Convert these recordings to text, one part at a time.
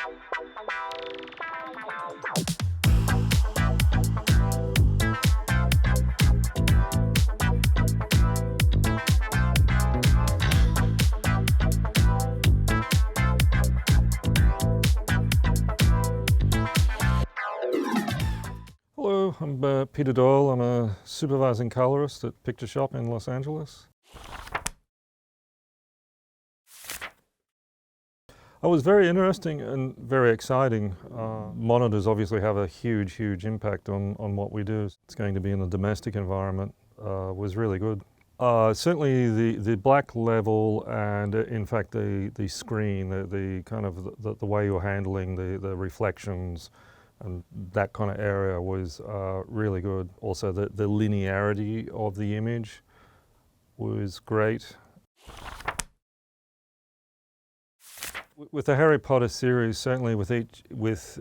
Hello, I'm Peter Doyle. I'm a supervising colorist at Picture Shop in Los Angeles. It was very interesting and very exciting. Monitors obviously have a huge impact on what we do. It's going to be in the domestic environment. Was really good. Certainly the black level and in fact the screen, the kind of the way you're handling the reflections and that kind of area was really good. Also the linearity of the image was great. With the Harry Potter series, certainly with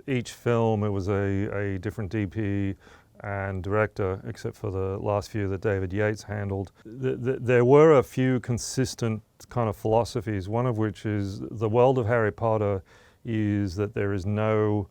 each film, it was a different DP and director, except for the last few that David Yates handled. There were a few consistent kind of philosophies, one of which is the world of Harry Potter is that there is no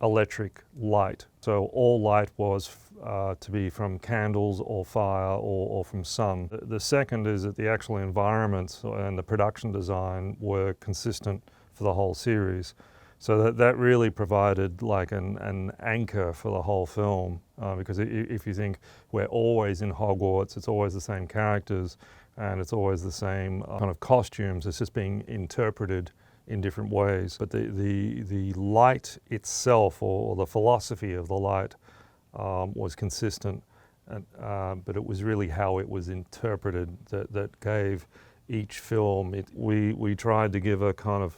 electric light. So all light was to be from candles or fire or from sun. The second is that the actual environments and the production design were consistent for the whole series. So that really provided like an anchor for the whole film because if you think we're always in Hogwarts, it's always the same characters and it's always the same kind of costumes. It's just being interpreted in different ways. But the light itself or the philosophy of the light was consistent, but it was really how it was interpreted that gave each film. We tried to give a kind of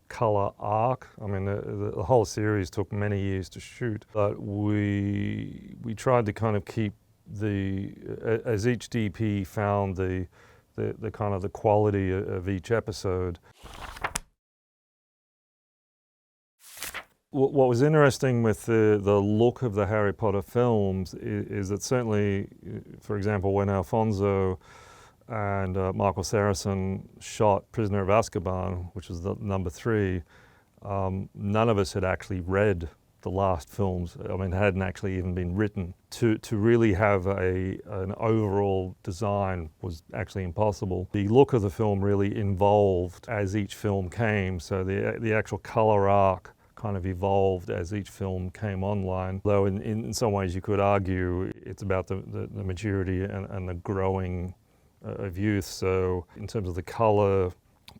color arc. I mean, the whole series took many years to shoot, but we tried to kind of keep as each DP found the kind of the quality of each episode. What was interesting with the look of the Harry Potter films is that certainly, for example, when Alfonso and Michael Saracen shot Prisoner of Azkaban, which was the number 3, none of us had actually read the last films. I mean, it hadn't actually even been written. To really have an overall design was actually impossible. The look of the film really evolved as each film came, so the actual color arc kind of evolved as each film came online. Though in some ways you could argue it's about the maturity and the growing of youth. So in terms of the color,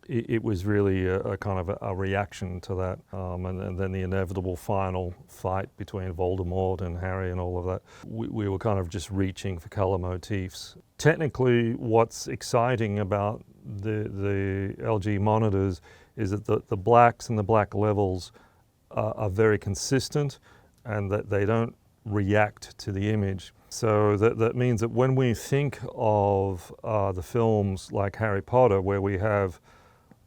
it was really a kind of a reaction to that. And then the inevitable final fight between Voldemort and Harry and all of that. We were kind of just reaching for color motifs. Technically, what's exciting about the LG monitors is that the blacks and the black levels are very consistent and that they don't react to the image. So that means that when we think of the films like Harry Potter, where we have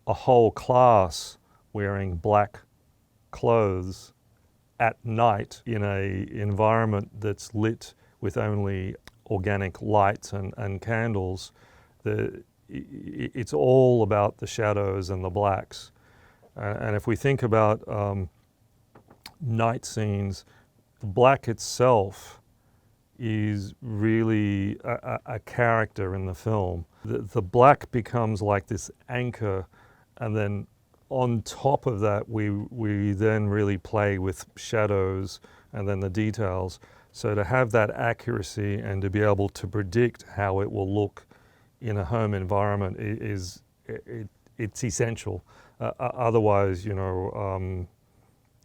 a whole class wearing black clothes at night in an environment that's lit with only organic lights and candles, it's all about the shadows and the blacks. And if we think about night scenes, the black itself is really a character in the film. The black becomes like this anchor, and then on top of that we then really play with shadows and then the details. So to have that accuracy and to be able to predict how it will look in a home environment it's essential. Otherwise,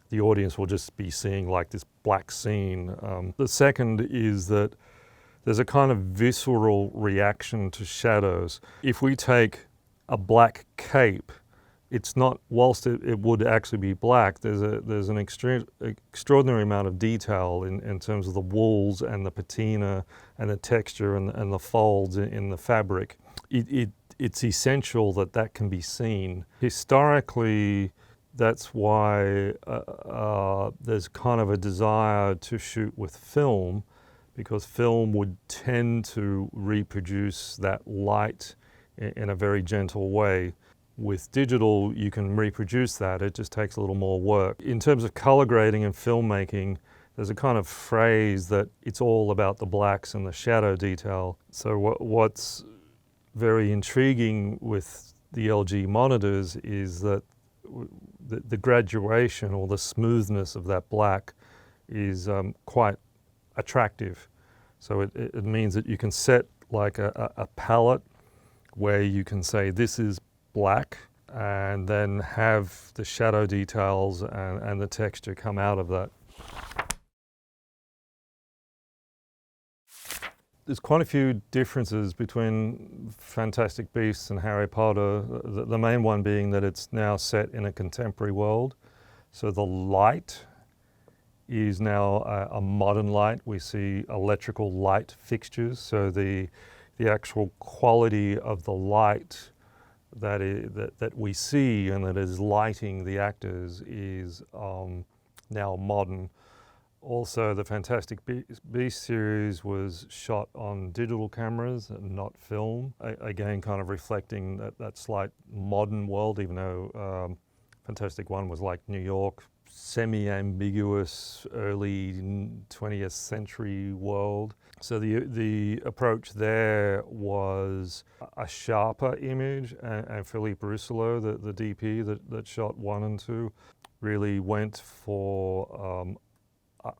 the audience will just be seeing like this black scene. The second is that there's a kind of visceral reaction to shadows. If we take a black cape, it's not, whilst it would actually be black, there's an extraordinary amount of detail in terms of the wools and the patina and the texture and the folds in the fabric. It's essential that can be seen. Historically, that's why there's kind of a desire to shoot with film, because film would tend to reproduce that light in a very gentle way. With digital, you can reproduce that. It just takes a little more work. In terms of color grading and filmmaking, there's a kind of phrase that it's all about the blacks and the shadow detail. So what's very intriguing with the LG monitors is that the graduation or the smoothness of that black is quite attractive. So it means that you can set like a palette where you can say this is black and then have the shadow details and the texture come out of that. There's quite a few differences between Fantastic Beasts and Harry Potter, the main one being that it's now set in a contemporary world. So the light is now a modern light. We see electrical light fixtures, so the actual quality of the light that we see and that is lighting the actors is now modern. Also, the Fantastic Beasts series was shot on digital cameras and not film. Again, kind of reflecting that slight modern world, even though Fantastic One was like New York, semi-ambiguous, early 20th century world. So the approach there was a sharper image, and Philippe Rousselot, the DP that shot 1 and 2, really went for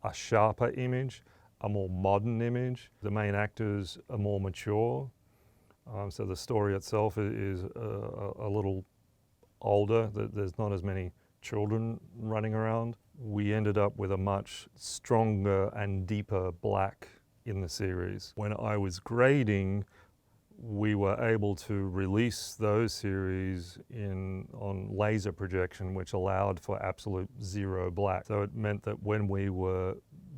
a sharper image, a more modern image. The main actors are more mature, so the story itself is a little older. There's not as many children running around. We ended up with a much stronger and deeper black in the series. When I was grading, we were able to release those series on laser projection, which allowed for absolute zero black. So it meant that when we were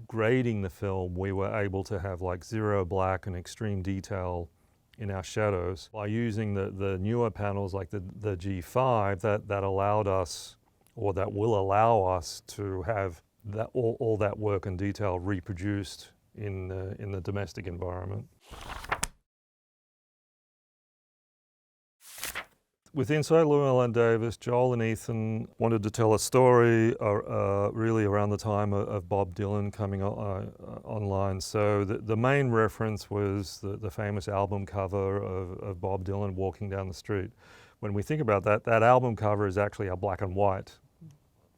grading the film, we were able to have like zero black and extreme detail in our shadows. By using the newer panels like the G5, that allowed us, or that will allow us, to have that all that work and detail reproduced in the domestic environment. With Inside Llewellyn Davis, Joel and Ethan wanted to tell a story really around the time of Bob Dylan coming online. So the main reference was the famous album cover of Bob Dylan walking down the street. When we think about that, that album cover is actually a black and white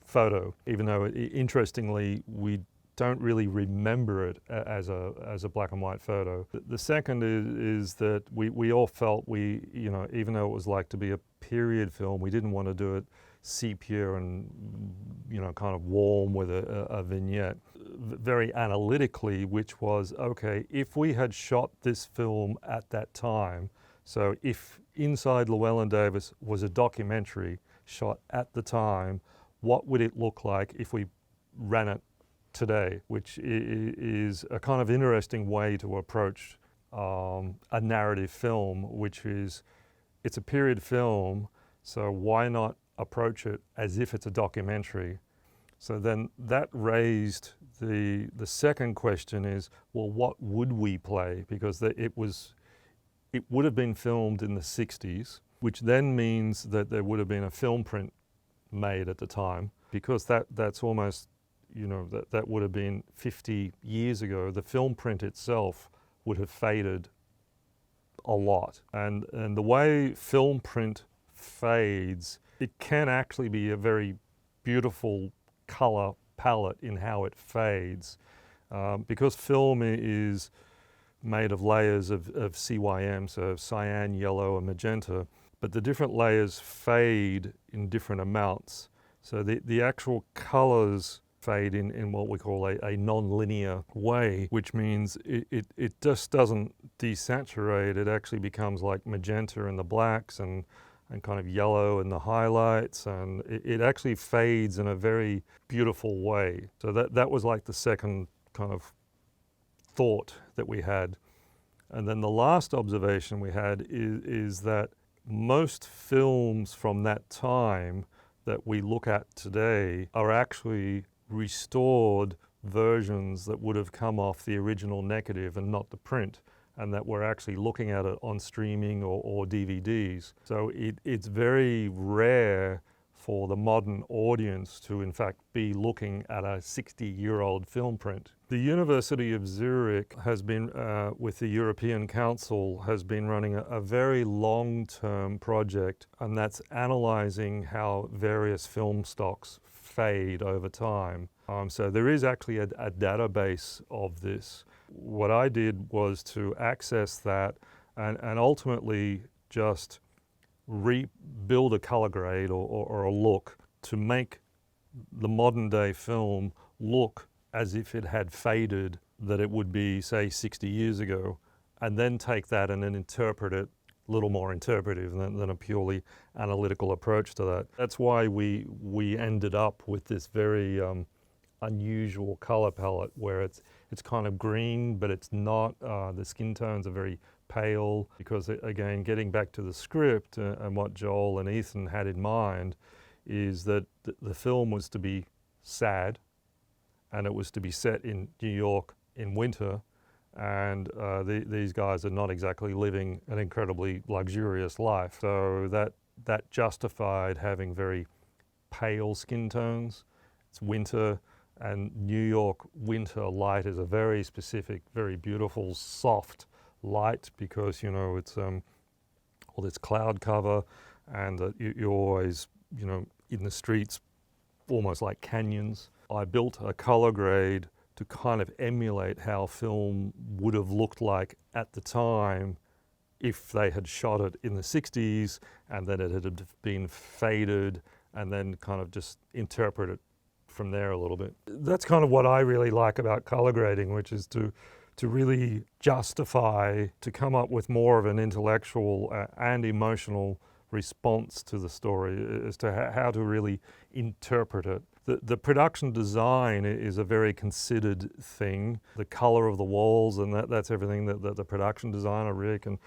photo, even though interestingly we don't really remember it as a black and white photo. The second is that we all felt even though it was like to be a period film, we didn't want to do it sepia and kind of warm with a vignette. Very analytically, which was, okay, if we had shot this film at that time, so if Inside Llewellyn Davis was a documentary shot at the time, what would it look like if we ran it today, which is a kind of interesting way to approach a narrative film, which is, it's a period film, so why not approach it as if it's a documentary? So then that raised the second question is, well, what would we play? Because it would have been filmed in the 60s, which then means that there would have been a film print made at the time, because that's almost, that would have been 50 years ago. The film print itself would have faded a lot. And the way film print fades, it can actually be a very beautiful color palette in how it fades. Because film is made of layers of CYM, so cyan, yellow, and magenta, but the different layers fade in different amounts. So the actual colors fade in what we call a non-linear way, which means it just doesn't desaturate. It actually becomes like magenta in the blacks and kind of yellow in the highlights, and it actually fades in a very beautiful way. So that was like the second kind of thought that we had. And then the last observation we had is that most films from that time that we look at today are actually restored versions that would have come off the original negative and not the print. and that we're actually looking at it on streaming or DVDs. So it's very rare for the modern audience to in fact be looking at a 60-year-old film print. The University of Zurich has been, with the European Council, has been running a very long-term project, and that's analysing how various film stocks fade over time. So there is actually a database of this. What I did was to access that and ultimately just rebuild a color grade or a look to make the modern day film look as if it had faded, that it would be, say, 60 years ago, and then take that and then interpret it a little more interpretive than a purely analytical approach to that. That's why we ended up with this very unusual color palette where it's kind of green, but it's not. The skin tones are very pale because, again, getting back to the script and what Joel and Ethan had in mind is that the film was to be sad, and it was to be set in New York in winter, and these guys are not exactly living an incredibly luxurious life. So that justified having very pale skin tones. It's winter, and New York winter light is a very specific, very beautiful, soft light because, you know, it's all this cloud cover, and you're always, you know, in the streets almost like canyons. I built a color grade to kind of emulate how film would have looked like at the time if they had shot it in the 60s and then it had been faded, and then kind of just interpret it from there a little bit. That's kind of what I really like about color grading, which is to really justify, to come up with more of an intellectual and emotional response to the story as to how to really interpret it. The production design is a very considered thing. The color of the walls, and that's everything that the production designer, Rick, and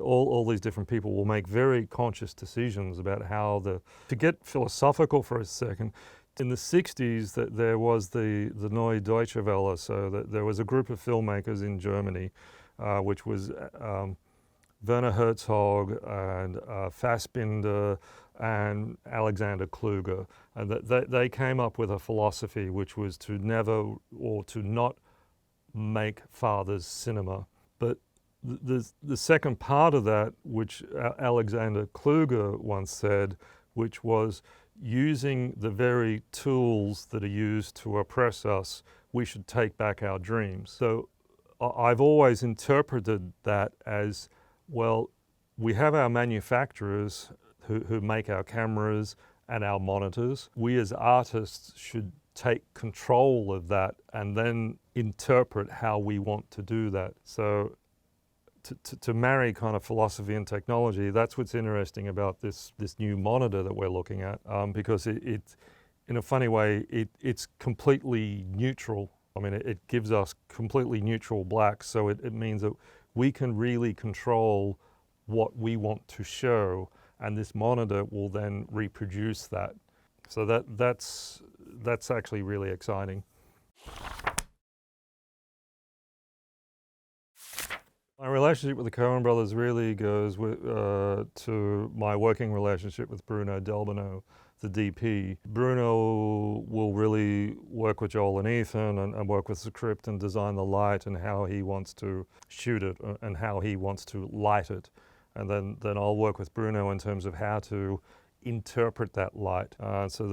all these different people will make very conscious decisions about how to get philosophical for a second. In the 60s, there was the Neue Deutsche Welle, so there was a group of filmmakers in Germany, which was Werner Herzog and Fassbinder and Alexander Kluge. And they came up with a philosophy which was to never or to not make father's cinema. But the second part of that, which Alexander Kluge once said, which was using the very tools that are used to oppress us, we should take back our dreams. So I've always interpreted that as, well, we have our manufacturers who make our cameras and our monitors. We as artists should take control of that and then interpret how we want to do that. So to marry kind of philosophy and technology, that's what's interesting about this new monitor that we're looking at, because it in a funny way, it's completely neutral. I mean, it gives us completely neutral black, so it means that we can really control what we want to show, and this monitor will then reproduce that. So that's actually really exciting. My relationship with the Coen brothers really goes to my working relationship with Bruno Delbano, the DP. Bruno will really work with Joel and Ethan and work with the script and design the light and how he wants to shoot it and how he wants to light it. And then I'll work with Bruno in terms of how to interpret that light. So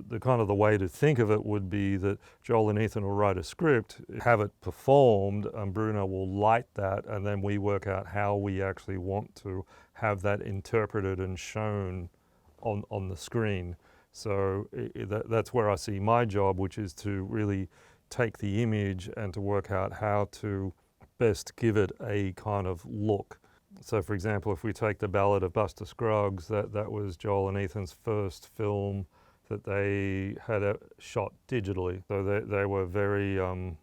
the kind of the way to think of it would be that Joel and Ethan will write a script, have it performed, and Bruno will light that, and then we work out how we actually want to have that interpreted and shown on the screen. So that's where I see my job, which is to really take the image and to work out how to best give it a kind of look. So for example, if we take The Ballad of Buster Scruggs, that was Joel and Ethan's first film that they had shot digitally. So they were very, a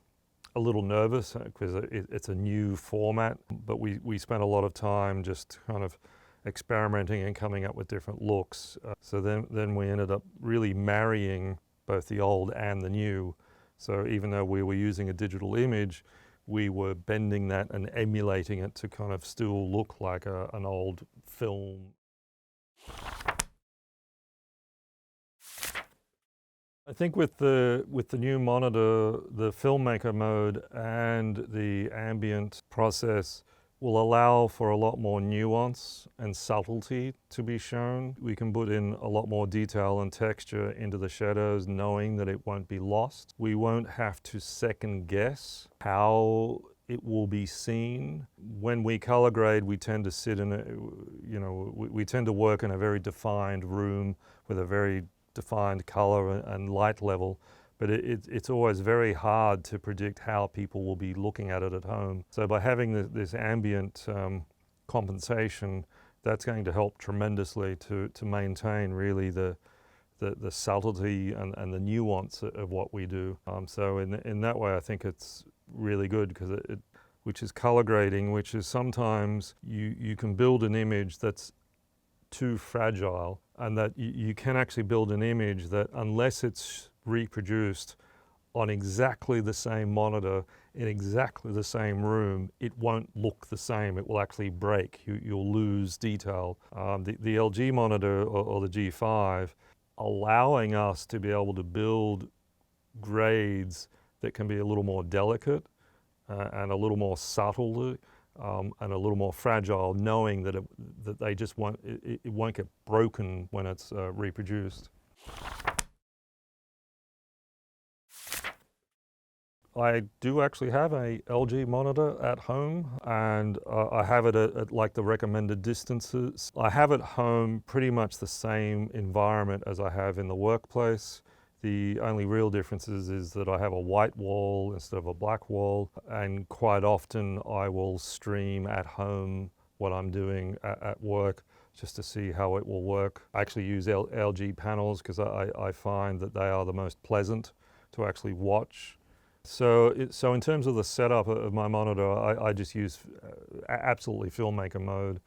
little nervous because it's a new format, but we spent a lot of time just kind of experimenting and coming up with different looks. So then we ended up really marrying both the old and the new. So even though we were using a digital image, we were bending that and emulating it to kind of still look like an old film. I think with the new monitor, the filmmaker mode and the ambient process will allow for a lot more nuance and subtlety to be shown. We can put in a lot more detail and texture into the shadows, knowing that it won't be lost. We won't have to second guess how it will be seen. When we color grade, we tend to sit in we tend to work in a very defined room with a very defined color and light level. But it's always very hard to predict how people will be looking at it at home. So by having this ambient compensation, that's going to help tremendously to maintain really the subtlety and the nuance of what we do. So in that way, I think it's really good, because which is color grading, which is sometimes you can build an image that's too fragile, and that you can actually build an image that, unless it's reproduced on exactly the same monitor in exactly the same room, it won't look the same. It will actually break. You'll lose detail. The LG monitor or the G5, allowing us to be able to build grades that can be a little more delicate and a little more subtle and a little more fragile, knowing that they just won't get broken when it's reproduced. I do actually have a LG monitor at home, and I have it at like the recommended distances. I have at home pretty much the same environment as I have in the workplace. The only real difference is that I have a white wall instead of a black wall, and quite often I will stream at home what I'm doing at work, just to see how it will work. I actually use LG panels because I find that they are the most pleasant to actually watch. So in terms of the setup of my monitor, I just use absolutely filmmaker mode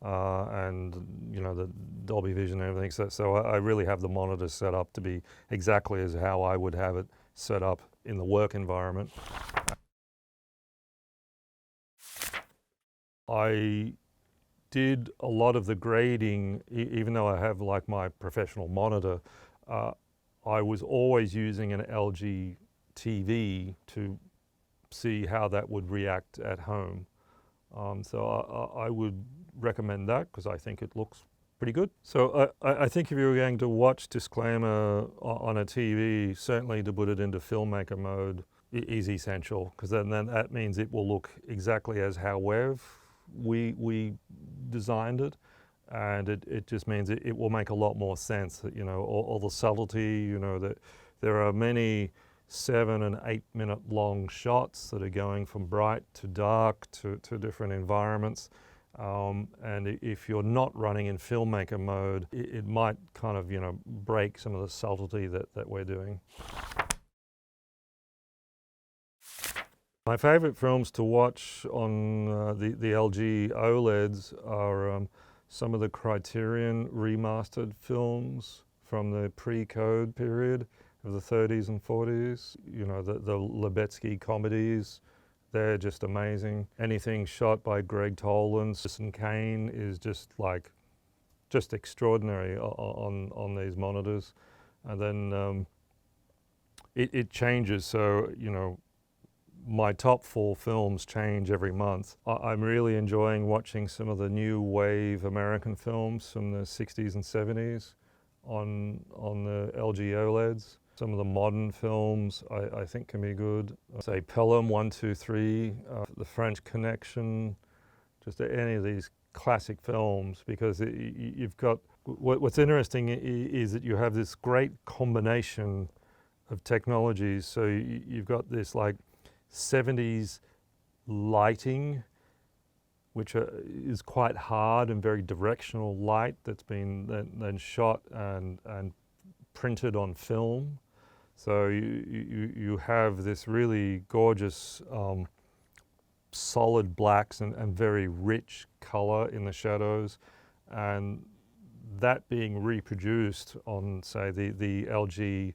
and the Dolby Vision and everything. So I really have the monitor set up to be exactly as how I would have it set up in the work environment. I did a lot of the grading, even though I have like my professional monitor. I was always using an LG TV to see how that would react at home. So I would recommend that, because I think it looks pretty good. So I think if you were going to watch Disclaimer on a TV, certainly to put it into filmmaker mode is essential, because then that means it will look exactly as how we designed it. And it just means it will make a lot more sense. All the subtlety, that there are many 7 and 8 minute long shots that are going from bright to dark to different environments. And if you're not running in filmmaker mode, it might kind of, break some of the subtlety that we're doing. My favorite films to watch on the LG OLEDs are some of the Criterion remastered films from the pre-code period of the 30s and 40s. The Lubetsky comedies, they're just amazing. Anything shot by Greg Toland, Citizen Kane is just extraordinary on these monitors. And then it changes, so my top 4 films change every month. I'm really enjoying watching some of the new wave American films from the 60s and 70s on the LG OLEDs. Some of the modern films I think can be good. Say Pelham 1, 2, 3, The French Connection, just any of these classic films, because you've got, what's interesting is that you have this great combination of technologies. So you've got this like 70s lighting, which is quite hard and very directional light that's been then shot and printed on film. So you have this really gorgeous solid blacks and very rich color in the shadows, and that being reproduced on, say, the LG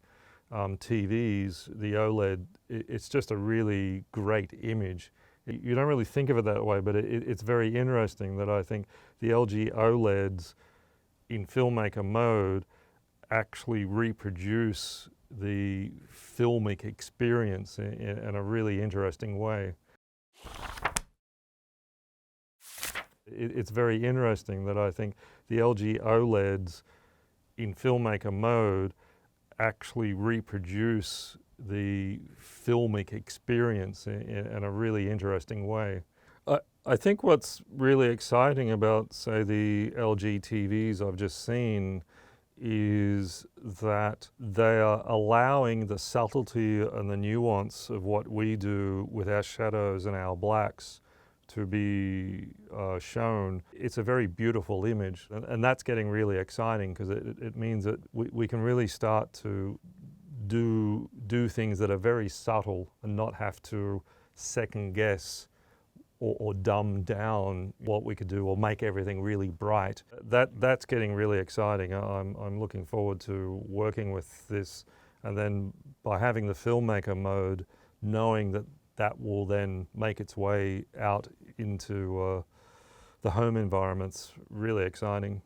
TVs, the OLED, it's just a really great image. You don't really think of it that way, but it's very interesting that I think the LG OLEDs in filmmaker mode actually reproduce the filmic experience in a really interesting way. It's very interesting that I think the LG OLEDs in filmmaker mode actually reproduce the filmic experience in a really interesting way. I think what's really exciting about, say, the LG TVs I've just seen is that they are allowing the subtlety and the nuance of what we do with our shadows and our blacks to be shown. It's a very beautiful image, and that's getting really exciting because it means that we can really start to do things that are very subtle and not have to second guess or dumb down what we could do or make everything really bright. That's getting really exciting. I'm looking forward to working with this, and then by having the filmmaker mode, knowing that will then make its way out into the home environment's really exciting.